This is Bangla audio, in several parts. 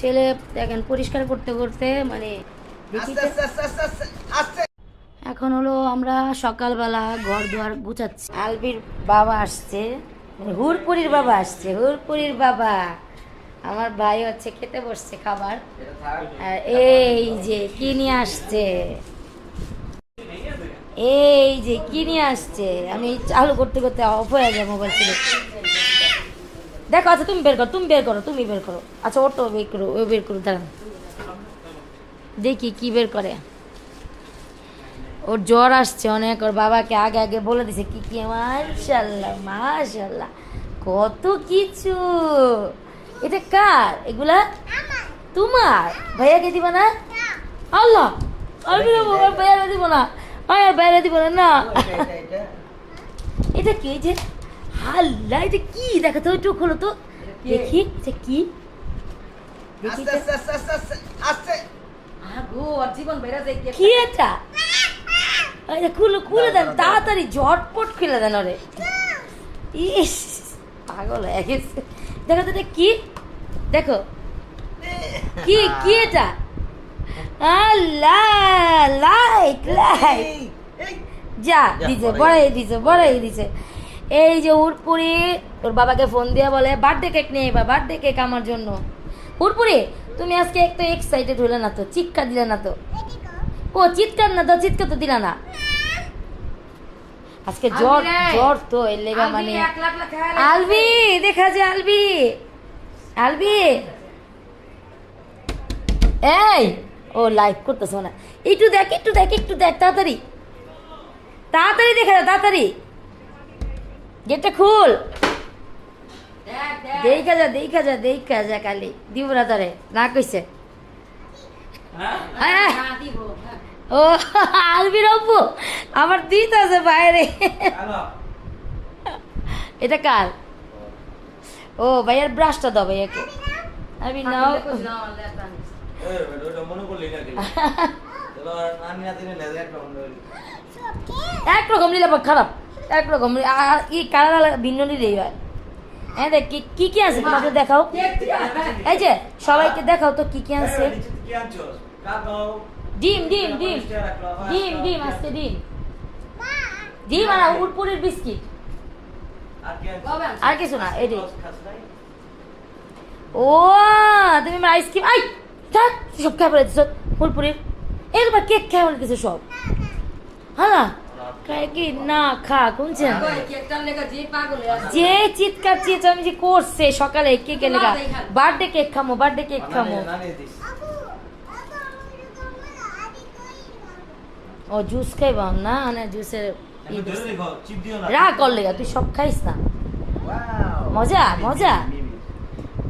ছেলে দেখেন পরিষ্কার করতে করতে মানে এখন হলো আমরা সকালবেলা ঘর দুয়ার গুছাচ্ছি। আলবির বাবা আসছে, মানে হুরপুরির বাবা আসছে, হুরপুরির বাবা আমার ভাই হচ্ছে খেতে বসছে খাবার। আর এই যে কি নিয়ে আসছে, এই যে কি নিয়ে আসছে, আমি চালু করতে করতে অফ হয়ে যায় মোবাইল ছিল। দেখো আচ্ছা তুমি বের করো, তুমি বের করো, তুমি বের করো। আচ্ছা ওটো বের করো, ও বের করো, দাঁড়ান দেখি কি বের করে। ওর জ্বর আসছে অনেক, ওর বাবাকে আগে আগে বলে দিছে কি কি। মাশাআল্লাহ মাশাআল্লাহ কত কিছু। এটা কার এগুলা? তোমার ভাইয়াকে দিবা না? আল্লাহ আমি ভাইয়ারে দিব না, আর বাইরে দিব না। না এটা কি যে আল্লাহ, এটা কি দেখা তো, একটু খোলো তো দেখি এটা কি। দেখি কি এটা? খুলে খুলে দেন তাড়াতাড়ি, ঝটপট খুলে দেন ওরে। ইস পাগল হয়ে গেছে। দেখো তো এটা কি, দেখো কি কি এটা? আল্লাহ লাইক লাইক যা দিছে, বড়াই দিছে, বড়াই দিছে। এই যে হুরপুরি ওর বাবাকে ফোন দিয়ে বলে বার্থডে কেক নিয়ে এবার, বার্থডে কেক আমার জন্য। হুরপুরি তুমি আজকে একটু এক্সাইটেড হলে না তো, চিৎকার দিলে না তো? ও চিৎকার না তো, চিৎকার তো দিলা না। আজকে জ্বর জ্বর তো এর লেগা মানে। আলবি দেখা যায়, আলবি আলবি এই ও লাইভ করতেছ না, একটু দেখ একটু দেখ একটু দেখ, তাড়াতাড়ি তাড়াতাড়ি দেখা যায়, তাড়াতাড়ি গেটটা খুল। দেখা যা দেখা যা দেখা যা, কালি দিব না তারে, না কইছে। ও আলবির আব্বু আমার দিত আছে বাইরে। এটা কার? ও ভাইয়ার ব্রাশটা দাও ভাইয়াকে। আলবি নাও। একরকম নিলে খারাপ, একরকম ই কালার ভিন্ন নিলেই হয়। হ্যাঁ দেখ কি কি আছে তোমাকে দেখাও, এই যে সবাইকে দেখাও তো কি কি আছে। ডিম ডিম ডিম ডিম ডিম আজকে ডিম ডিম আর উটপুরির বিস্কিট, আর কিছু না। এটি ও তুমি আমার আইসক্রিম, আই থাক সব খেয়ে ফেলে দিচ্ছ ফুলপুরির। এই তোমার কেক খেয়ে ফেলে দিচ্ছ সব। হ্যাঁ কি না খা কোনছেন যে চিৎকার চেঁচামি যে করছে সকালে কেকের লেগা, বার্থডে কেক খামো, বার্থডে কেক খামো। ও জুস খাইবা না, না জুসের রাগ কর লেগা, তুই সব খাইস না। মজা মজা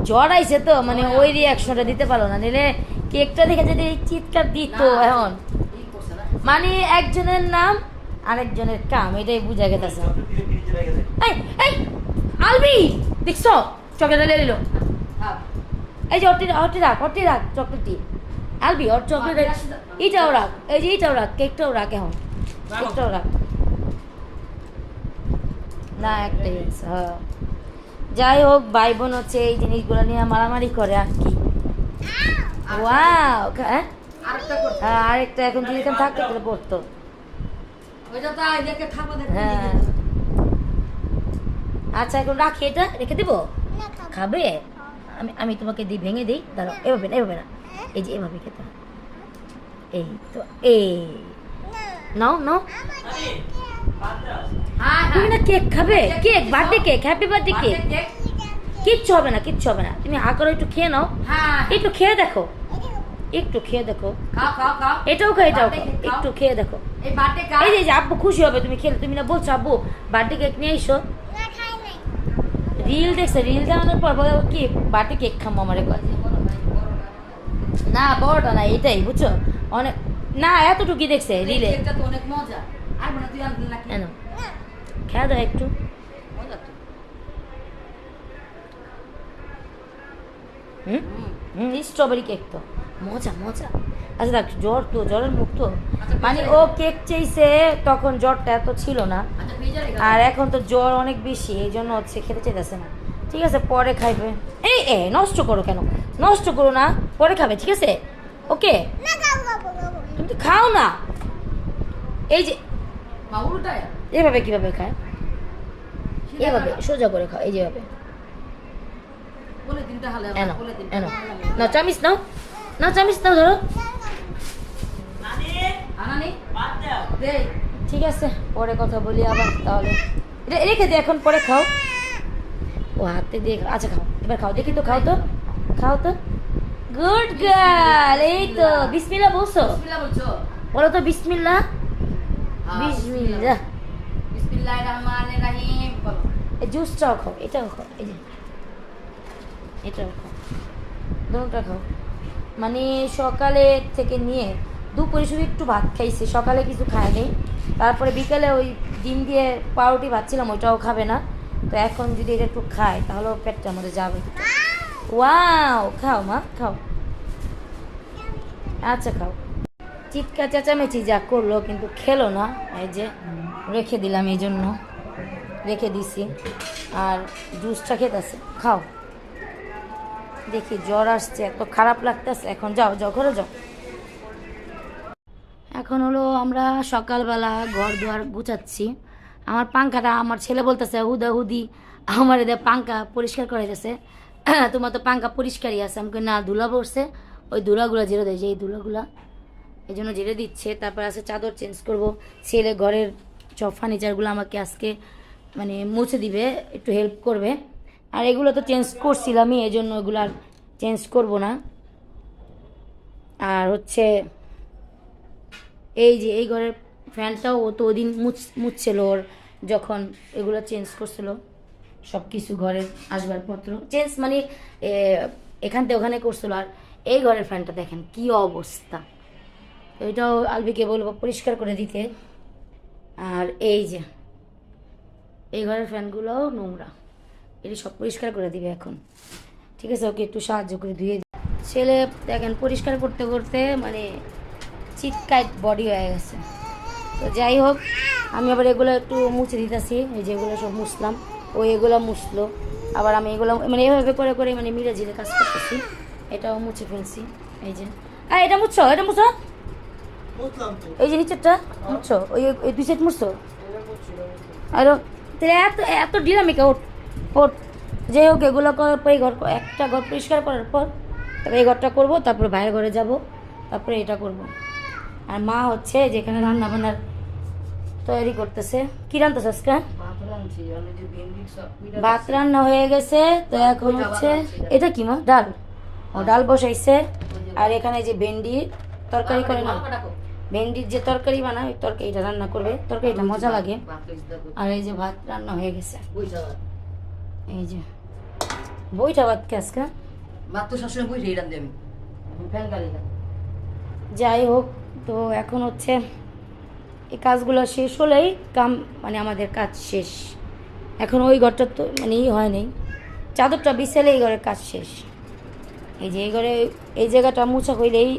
জ্বর আইছে তো মানে ওই রিয়াকশনটা দিতে পারো না, নিলে কেকটা দেখে যদি চিৎকার দিত এখন মানে একজনের নাম আরেকজনের কাম, এটাই বুঝা গেছে। আলবি দেখছো চকলেট নিল, এই যে অটি রাখ, অটি রাখ চকলেটটি। আলবি ওর চকলেট এইটাও রাখ, এই যে এইটাও রাখ, কেকটাও রাখ, এখন কেকটাও রাখ না একটাই। হ্যাঁ যাই হোক ভাই বোন হচ্ছে এই জিনিসগুলো নিয়ে মারামারি করে আর কি। ওয়াও হ্যাঁ আরেকটা এখন যদি এখানে থাকতো তাহলে পড়তো। হ্যাঁ আচ্ছা এখন রাখি, এটা রেখে দেবো, খাবে? আমি আমি তোমাকে দিই, ভেঙে দিই, দাঁড়াও। এভাবে না, এভাবে না, এই যে এভাবে খেতে হয়। এই তো এই নাও নাও। তুমি না কেক খাবে? Cake birthday cake, happy birthday cake. কিচ্ছু হবে না, কিচ্ছু হবে না, তুমি হা করে একটু খেয়ে নাও, একটু খেয়ে দেখো, একটু খেয়ে দেখো। এটাও খাও, এটাও খাও, একটু খেয়ে দেখো। এই যে আব্বু খুশি হবে তুমি খেলে, তুমি না বলছো আব্বু বার্থডে কেক নিয়ে এসো। রিল দেখছে, রিল দেওয়ানোর পর বলে কি বার্থডে কেক খামো আমার একবার। না বড়টা না এটাই বুঝছো, অনেক না এতটুকুই দেখছে রিলে। অনেক মজা, খেয়ে দাও একটু। স্ট্রবেরি কেক তো মজা মজা। আচ্ছা দেখ জ্বর তো, জ্বরের মুখ তো মানে ও কেক চেয়েছে তখন জ্বরটা এত ছিল না, আর এখন তো জ্বর অনেক বেশি, এই জন্য হচ্ছে খেতে চাইতেছে না। ঠিক আছে পরে খাইবে। এই নষ্ট করো কেন, নষ্ট করো না, পরে খাবে, ঠিক আছে? ওকে, তুমি তো খাও না। এই যে এভাবে কিভাবে খায়, এভাবে সোজা করে খাও, এই যেভাবে। না চামিচ নাও, না চামিচ নাও, ধরো। ঠিক আছে, পরে কথা বলি আবার তাহলে। এটা রেখে দে, এখন পরে খাও। ও হাতে দিয়ে, আচ্ছা খাও, এবার খাও, দেখি তো, খাও তো, খাও তো। গুড গার্ল, এই তো বিসমিল্লাহ বলছো, বলো তো বিসমিল্লাহ। বিসমিল্লাহ, বিসমিল্লাহির রহমানির রহিম বলো। এই জুসটাও খাও, এটাও খাও, এই যে এটাও খাও, দুটোটা খাও। মানে সকালে থেকে নিয়ে দুপুরে শুধু একটু ভাত খাইছে, সকালে কিছু খায় নেই। তারপরে বিকেলে ওই ডিম দিয়ে পাউরুটি ভাবছিলাম ওইটাও খাবে না, তো এখন যদি এটা একটু খায় তাহলে পেটটার মধ্যে যাবে। ওয়াও, খাও মা, খাও, আচ্ছা খাও। চিৎকার চেঁচামেচি যা করলো কিন্তু খেলো না, এই যে রেখে দিলাম, এই জন্য রেখে দিছি। আর জুসটা খেতেছে, খাও। দেখি জ্বর আসছে, এত খারাপ লাগতেছে, এখন যাও যাও ঘরে যাও। এখন হলো আমরা সকালবেলা ঘর দুয়ার গুছাচ্ছি। আমার পাঙ্খাটা, আমার ছেলে বলতেছে হুদা হুদি আমার এদের পাঙ্খা পরিষ্কার করে দিতেছে। তোমার তো পাঙ্খা পরিষ্কারই আছে। আমাকে না, ধুলা পড়ছে, ওই ধুলাগুলো ঝেড়ে দেয়, যে এই ধুলাগুলা, এই জন্য ঝেড়ে দিচ্ছে। তারপর আছে চাদর চেঞ্জ করব, ছেলে ঘরের সব ফার্নিচারগুলো আমাকে আজকে মানে মুছে দিবে, একটু হেল্প করবে। আর এগুলো তো চেঞ্জ করছিলামই, এই জন্য এগুলো আর চেঞ্জ করবো না। আর হচ্ছে এই যে এই ঘরের ফ্যানটাও ও তো ওদিন মুছছিল, ওর যখন এগুলো চেঞ্জ করছিল সব কিছু, ঘরের আসবাবপত্র চেঞ্জ মানে এখান থেকে ওখানে করছিল। আর এই ঘরের ফ্যানটা দেখেন কি অবস্থা, এটাও আলবিকে বলবো পরিষ্কার করে দিতে। আর এই যে এই ঘরের ফ্যানগুলোও নোংরা, এটি সব পরিষ্কার করে দিবে এখন, ঠিক আছে? ওকে একটু সাহায্য করে ধুয়ে। ছেলে দেখেন পরিষ্কার করতে করতে মানে চিৎকার বডি হয়ে গেছে। তো যাই হোক, আমি আবার এগুলো একটু মুছে দিতেছি, এই যে এগুলো সব মুছলাম, ও এগুলো মুছলো, আবার আমি এগুলো মানে এভাবে করে করে মানে মিলে ঝিলে কাজ করতেছি। এটাও মুছে ফেলছি, এই যে। আর এটা মুছছো, এটা মুছো, এই যে নিচেরটা মুছছো, ওই ওই দুই সাইড মুছছো। আরো তাহলে এত এত ডিনামিকা, ওঠ ওঠ। যাই হোক, এগুলো করার পর এই ঘর, একটা ঘর পরিষ্কার করার পর তারপরে এই ঘরটা করবো, তারপরে বাইরের ঘরে যাব, তারপরে এটা করব। আর মা হচ্ছে যেখানে রান্না বান্নার তৈরি করতেছে। কি রান্নাছে আজকে? ভাত রান্না হয়ে গেছে, তো এখন হচ্ছে এটা কি মা? ডাল। ও ডাল বসাইছে। আর এখানে যে ভেন্ডি তরকারি করে না, ভেন্ডির যে তরকারি বানায় ওই তরকারিটা রান্না করবে, তরকারিটা মজা লাগে। আর এই যে ভাত রান্না হয়ে গেছে, এই যে বইটা ভাত কে আজকে মাত্র সবসময় বই রান্ধি আমি, ফ্যান গালি না। যাই হোক, তো এখন হচ্ছে এই কাজগুলো শেষ হলেই কাম মানে আমাদের কাজ শেষ। এখন ওই ঘরটা তো মানে হয় নাই, চাদরটা বিছালে এই ঘরের কাজ শেষ। এই যে এই ঘরে এই জায়গাটা মুছা হইলেই,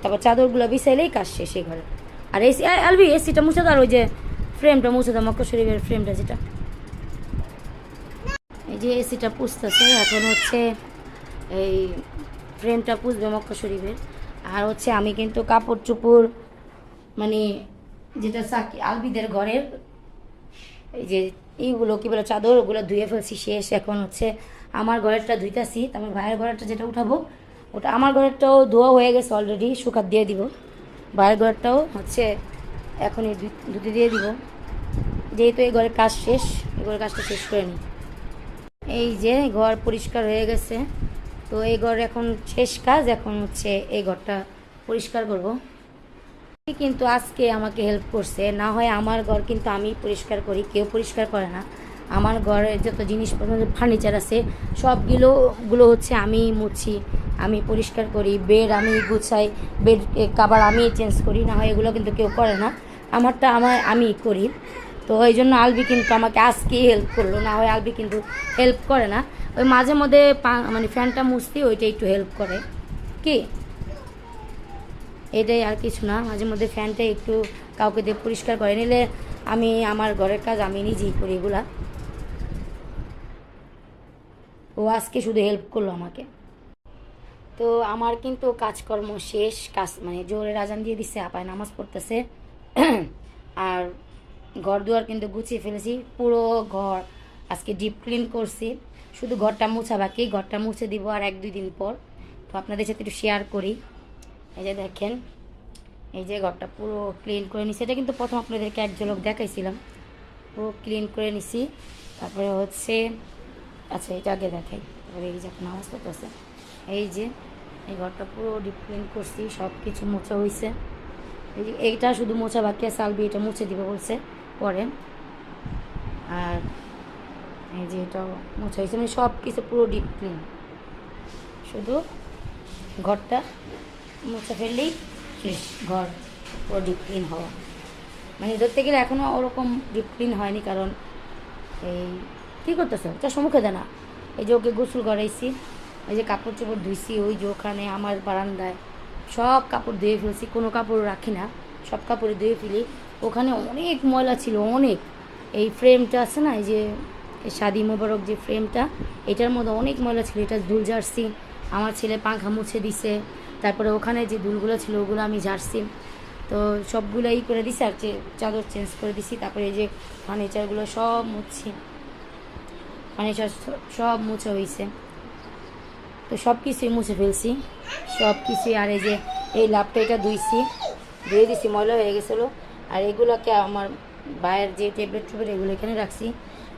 তারপর চাদরগুলো বিছাইলেই কাজ শেষ এই ঘরে। আর এসি আলবি এসিটা মুছে দাও, আর ওই যে ফ্রেমটা মুছে দাও, মক্কা শরীফের ফ্রেমটা যেটা, এই যে এসিটা পুছতেছে এখন, হচ্ছে এই ফ্রেমটা পুছবে মক্কা শরীফের। আর হচ্ছে আমি কিন্তু কাপড় চোপড় মানে যেটা সাকি আলবিদের ঘরের এই যে এইগুলো কী বলে চাদর, ওগুলো ধুয়ে ফেলছি শেষ। এখন হচ্ছে আমার ঘরেরটা ধুইতাছি, তারপর ভাইয়ের ঘরেরটা যেটা উঠাবো ওটা, আমার ঘরেরটাও ধোয়া হয়ে গেছে অলরেডি, শুকাত দিয়ে দিব। ভাইয়ের ঘরটাও হচ্ছে এখনই ধুতে দিয়ে দিব, যেহেতু এই ঘরের কাজ শেষ, এই ঘরের কাজটা শেষ করে নিই। এই যে ঘর পরিষ্কার হয়ে গেছে, তো এই ঘর এখন শেষ কাজ, এখন হচ্ছে এই ঘরটা পরিষ্কার করব। কিন্তু আজকে আমাকে হেল্প করছে, না হয় আমার ঘর কিন্তু আমি পরিষ্কার করি, কেউ পরিষ্কার করে না। আমার ঘরের যত জিনিসপত্র ফার্নিচার আছে সবগুলো হচ্ছে আমি মুছি, আমি পরিষ্কার করি, বেড আমি গুছাই, বেড কাভার আমি চেঞ্জ করি, না হয় এগুলো কিন্তু কেউ করে না, আমারটা আমি করি। তো এই জন্য আলবি কিন্তু আমাকে আজকেই হেল্প করলো, না হয় আলবি কিন্তু হেল্প করে না। ওই মাঝে মধ্যে মানে ফ্যানটা মুছতে ওইটা একটু হেল্প করে, কি এটাই, আর কিছু না। মাঝে মধ্যে ফ্যানটা একটু কাউকে দিয়ে পরিষ্কার করে নিলে, আমি আমার ঘরের কাজ আমি নিজেই করি এগুলা। ও আজকে শুধু হেল্প করলো আমাকে। তো আমার কিন্তু কাজকর্ম শেষ, কাজ মানে জোরের আজান দিয়ে দিচ্ছে, আপায় নামাজ পড়তেছে। আর ঘর দুয়ার কিন্তু গুছিয়ে ফেলেছি, পুরো ঘর আজকে ডিপ ক্লিন করছি, শুধু ঘরটা মুছা বাকি, ঘরটা মুছে দিব আর 1-2 দিন পর। তো আপনাদের সাথে একটু শেয়ার করি। এই যে দেখেন, এই যে ঘরটা পুরো ক্লিন করে নিছি, এটা কিন্তু প্রথম আপনাদেরকে এক ঝলক দেখাইছিলাম, পুরো ক্লিন করে নিছি। তারপরে হচ্ছে আচ্ছা এটা আগে দেখাই, তারপরে এই যে এখন নামাজ পড়তেছে। এই যে এই ঘরটা পুরো ডিপ ক্লিন করছি, সব কিছু মোছা হয়েছে। এই যে এইটা শুধু মোছা বাকি আছে, আলবি এটা মুছে দিবে বলছে পরে। আর এই যে এটাও মোছা হয়েছে, মানে সব কিছু পুরো ডিপ ক্লিন, শুধু ঘরটা মুছে ফেললেই শেষ, ঘর পুরো ডিপ ক্লিন হওয়া। মানে ধরতে গেলে এখনও ওরকম ডিপ ক্লিন হয়নি, কারণ এই কী করতেছে ওটা সম্মুখে দেয় না। এই যে ওকে গোসল করাইছি, এই যে কাপড় চোপড় ধুইছি, ওই যে ওখানে আমার বারান্দায় সব কাপড় ধুয়ে ফেলছি, কোনো কাপড় রাখি না, সব কাপড়ে ধুয়ে ফেলি। ওখানে অনেক ময়লা ছিল, অনেক। এই ফ্রেমটা আছে না, এই যে শাদি মোবারক যে ফ্রেমটা, এটার মধ্যে অনেক ময়লা ছিল, এটা ধুল ঝাড়ছি। আমার ছেলে পাংখা মুছে দিছে, তারপরে ওখানে যে ধুলগুলো ছিল ওগুলো আমি ঝাড়ছি। তো সবগুলো করে দিছি, আর চাদর চেঞ্জ করে দিছি। তারপরে এই যে ফার্নিচারগুলো সব মুছছি, ফার্নিচার সব মুছে হয়েছে। তো সব কিছুই মুছে ফেলছি, সব কিছুই। আর এই যে এই ল্যাপটপ এটা ধুয়ে দিছি, ময়লা হয়ে গেছিলো। আর এগুলোকে আমার ভাইয়ের যে ট্যাবলেট এগুলো এখানে রাখছি।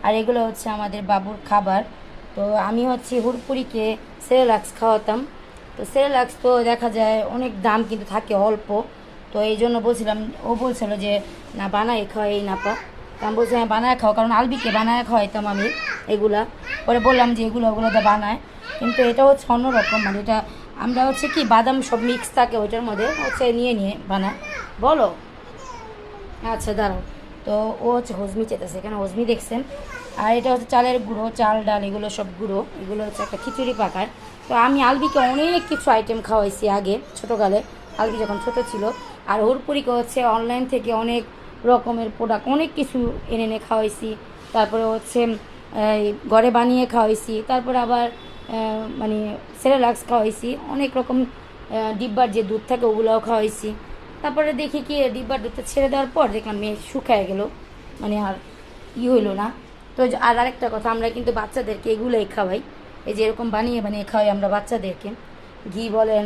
আর এগুলো হচ্ছে আমাদের বাবুর খাবার। তো আমি হচ্ছে হুড়পুরিকে সেরেলাক্স খাওয়াতাম। তো সেরেলাক্স তো দেখা যায় অনেক দাম, কিন্তু থাকে অল্প। তো এই জন্য বলছিলাম, ও বলছিল যে না বানায় খাওয়াই না পা। তো আমি বলছি হ্যাঁ বানায় খাও, কারণ আলবিকে বানায় খাওয়াইতাম আমি এগুলা। পরে বললাম যে ওগুলোতে বানায়, কিন্তু এটা হচ্ছে অন্যরকম, মানে এটা আমরা হচ্ছে কি বাদাম সব মিক্স থাকে ওইটার মধ্যে, হচ্ছে নিয়ে বানায়। বলো আচ্ছা দাঁড়াও। তো ও হচ্ছে হজমি চেতেছে, এখানে হজমি দেখছেন। আর এটা হচ্ছে চালের গুঁড়ো, চাল ডাল এগুলো সব গুঁড়ো, এগুলো হচ্ছে একটা খিচুড়ি পাকায়। তো আমি আলবিকে অনেক কিছু আইটেম খাওয়াইছি আগে ছোটোকালে, আলবি যখন ছোটো ছিল। আর হুড়পুরিকে হচ্ছে অনলাইন থেকে অনেক রকমের প্রোডাক্ট অনেক কিছু এনে খাওয়াইছি। তারপরে হচ্ছে ঘরে বানিয়ে খাওয়াইছি। তারপরে আবার মানে সেরেলাক্স খাওয়াইছি, অনেক রকম ডিব্বার যে দুধ থাকে ওগুলোও খাওয়াইছি। তারপরে দেখি কি ডিব্বার দুধটা ছেড়ে দেওয়ার পর দেখলাম মেয়ে শুকায় গেল, মানে আর হইলো না। তো আর আরেকটা কথা, আমরা কিন্তু বাচ্চাদেরকে এগুলোই খাওয়াই, এই যে এরকম বানিয়ে খাওয়াই আমরা বাচ্চাদেরকে। ঘি বলেন,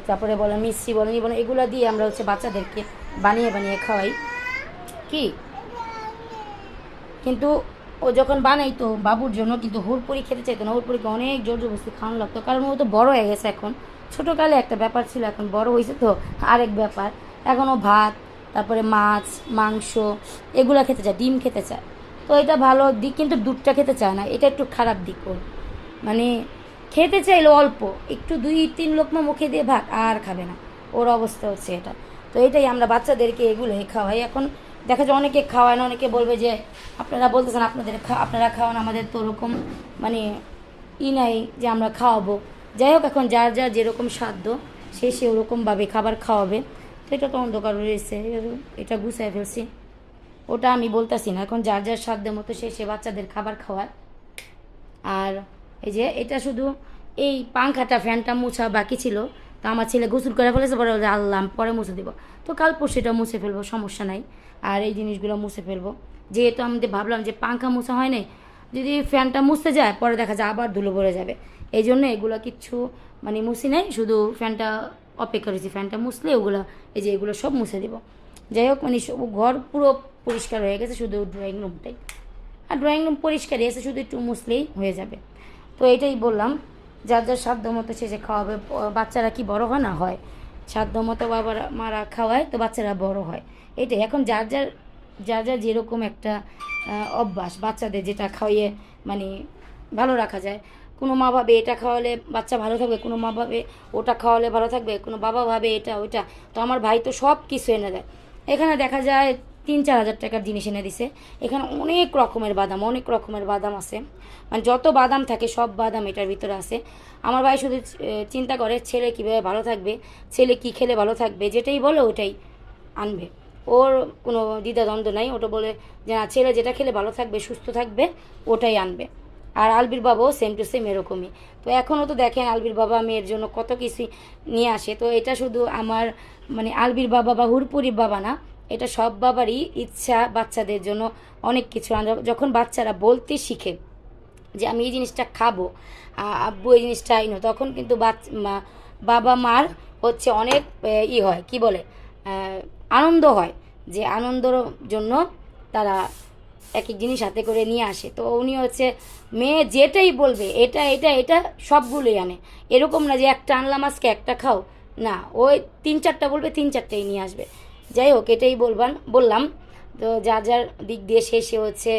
তারপরে বলেন মিষ্টি বলেন, এগুলো দিয়ে আমরা হচ্ছে বাচ্চাদেরকে বানিয়ে খাওয়াই কি। কিন্তু ও যখন বানাইতো বাবুর জন্য, কিন্তু হুড়পুরি খেতে চাইতো না, হুড়পুরিকে অনেক জোর জবরদস্তি খাওয়ানো লাগতো, কারণ ও তো বড় হয়ে গেছে এখন। ছোটোকালে একটা ব্যাপার ছিল, এখন বড় হয়েছে তো আরেক ব্যাপার। এখনও ভাত, তারপরে মাছ মাংস এগুলো খেতে চায়, ডিম খেতে চায়। তো এটা ভালো দিক, কিন্তু দুধটা খেতে চায় না, এটা একটু খারাপ দিক ওর। মানে খেতে চাইলো অল্প একটু, 2-3 লোকমা মুখে দিয়ে ভাত আর খাবে না, ওর অবস্থা হচ্ছে এটা। তো এটাই আমরা বাচ্চাদেরকে এগুলোই খাওয়াই। এখন দেখা যায় অনেকে খাওয়ায় না, অনেকে বলবে যে আপনারা বলতেছেন আপনারা খাওয়ান, আমাদের তো ওরকম মানে নাই যে আমরা খাওয়াবো। যাই হোক, এখন যার যেরকম সাধ্য সে ওরকমভাবে খাবার খাওয়াবে। তো এটা তো অন্ধকার রয়েছে, এটা গুছাই ফেলছি, ওটা আমি বলতেছি না। এখন যার সাধ্যের মতো সে বাচ্চাদের খাবার খাওয়ায়। আর এই যে এটা শুধু এই পাংখাটা ফ্যানটা মুছা বাকি ছিল, তো আমার ছেলে গোসল করে ফেলেছে, পরে আল্লাহ পরে মুছে দেবো। তো কাল পরশু এটা মুছে ফেলবো, সমস্যা নাই। আর এই জিনিসগুলো মুছে ফেলবো, যেহেতু আমাদের ভাবলাম যে পাংখা মুছা হয় নাই, যদি ফ্যানটা মুছতে যায় পরে দেখা যায় আবার ধুলো ভরে যাবে। এই জন্য এগুলো কিচ্ছু মানে মুছি নাই, শুধু ফ্যানটা অপেক্ষা করেছি, ফ্যানটা মুছলে ওগুলো এই যে এগুলো সব মুছে দেবো। যাই হোক, মানে ঘর পুরো পরিষ্কার হয়ে গেছে, শুধু ড্রয়িং রুমটাই। আর ড্রয়িং রুম পরিষ্কার এসে শুধু একটু মুছলেই হয়ে যাবে। তো এটাই বললাম, যার সাধ্য মতো সে খাওয়াবে। বাচ্চারা কি বড় হয় না, হয় সাধ্য মতো বাবার মারা খাওয়ায়, তো বাচ্চারা বড় হয়। এটাই এখন যার যেরকম একটা অভ্যাস, বাচ্চাদের যেটা খাওয়িয়ে মানে ভালো রাখা যায়। কোনো মা ভাবে এটা খাওয়ালে বাচ্চা ভালো থাকবে, কোনো মা ভাবে ওটা খাওয়ালে ভালো থাকবে, কোনো বাবা ভাবে এটা ওইটা। তো আমার ভাই তো সব কিছু এনে দেয়। এখানে দেখা যায় 3-4 হাজার টাকার জিনিস এনে দিছে। এখানে অনেক রকমের বাদাম আছে, মানে যত বাদাম থাকে সব বাদাম এটার ভিতরে আছে। আমার ভাই শুধু চিন্তা করে ছেলে কীভাবে ভালো থাকবে, ছেলে কী খেলে ভালো থাকবে, যেটাই বলে ওটাই আনবে। ওর কোনো দ্বিধাদ্বন্দ্ব নাই, ওটা বলে যে না ছেলে যেটা খেলে ভালো থাকবে সুস্থ থাকবে ওটাই আনবে। আর আলবির বাবাও সেম টু সেম এরকমই। তো এখনও তো দেখেন আলবির বাবা মেয়ের জন্য কত কিছু নিয়ে আসে। তো এটা শুধু আমার মানে আলবির বাবা বা হুরপুরির বাবা না, এটা সব বাবারই ইচ্ছা বাচ্চাদের জন্য অনেক কিছু। আর যখন বাচ্চারা বলতে শিখে যে আমি এই জিনিসটা খাবো, আব্বু এই জিনিসটা তখন কিন্তু বাবা মার হচ্ছে অনেক হয় কি বলে আনন্দ হয়, যে আনন্দর জন্য তারা এক এক জিনিস হাতে করে নিয়ে আসে। তো উনি হচ্ছে মেয়ে যেটাই বলবে এটা এটা এটা সবগুলোই আনে, এরকম না যে একটা আনলাম আজকে একটা খাও, না, ওই 3-4টা বলবে 3-4টাই নিয়ে আসবে। যাই হোক, এটাই বললাম। তো যার যার দিক দিয়ে সে হচ্ছে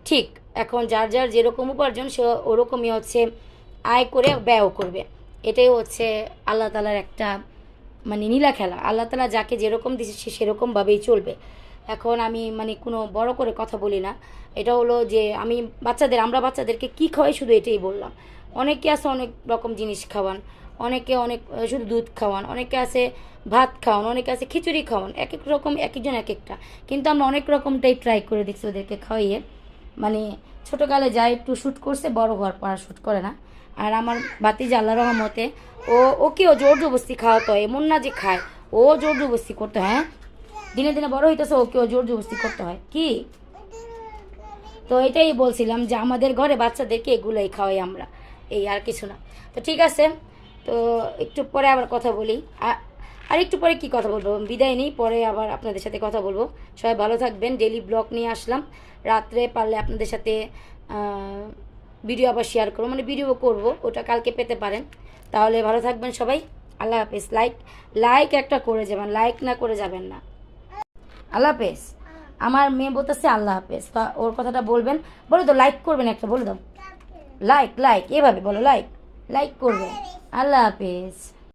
ঠিক, এখন যার যার যেরকম উপার্জন সে ওরকমই হচ্ছে আয় করে ব্যয় করবে। এটাই হচ্ছে আল্লাহ তালার একটা মানে নীলা খেলা। আল্লাহ তালা যাকে যেরকম দিচ্ছে সে সেরকমভাবেই চলবে। এখন আমি মানে কোনো বড় করে কথা বলি না, এটা হলো যে আমরা বাচ্চাদেরকে কী খাওয়াই শুধু এটাই বললাম। অনেকে আছে অনেক রকম জিনিস খাওয়ান, অনেকে অনেক শুধু দুধ খাওয়ান, অনেকে আছে ভাত খাওয়ান, অনেকে আছে খিচুড়ি খাওয়ান, এক এক রকম এক একজন এক একটা। কিন্তু আমরা অনেক রকমটাই ট্রাই করে দেখছি ওদেরকে খাওয়াইয়ে। মানে ছোটোকালে যা একটু শ্যুট করছে, বড় হওয়ার পর আর শ্যুট করে না। আর আমার ভাতিজা আল্লাহর রহমতে ওকেও জোর জবস্তি খাওয়াতে হয়, এমন না যে খায়, ও জোর জবস্তি করতে হয়। হ্যাঁ, দিনে দিনে বড় হইতেছে, ওকেও জোর জবস্তি করতে হয় কি। তো এটাই বলছিলাম যে আমাদের ঘরে বাচ্চাদেরকে এগুলোই খাওয়াই আমরা, এই আর কিছু না। তো ঠিক আছে, তো একটু পরে আবার কথা বলি। আর একটু পরে কি কথা বলবো, বিদায় নেই, পরে আবার আপনাদের সাথে কথা বলবো। সবাই ভালো থাকবেন। ডেইলি ব্লগ নিয়ে আসলাম, রাত্রে পারলে আপনাদের সাথে ভিডিও আবার শেয়ার করবো, মানে ভিডিও করবো, ওটা কালকে পেতে পারেন। তাহলে ভালো থাকবেন সবাই। আল্লাহ হাফেজ। লাইক একটা করে যাবেন, লাইক না করে যাবেন না। আল্লাহ হাফেজ। আমার মেয়ে বলতেছে আল্লাহ হাফেজ, তা ওর কথাটা বলবেন, বলো তো লাইক করবেন, একটা বলে দাও লাইক, এভাবে বলো লাইক করবেন। আল্লাহ হাফেজ।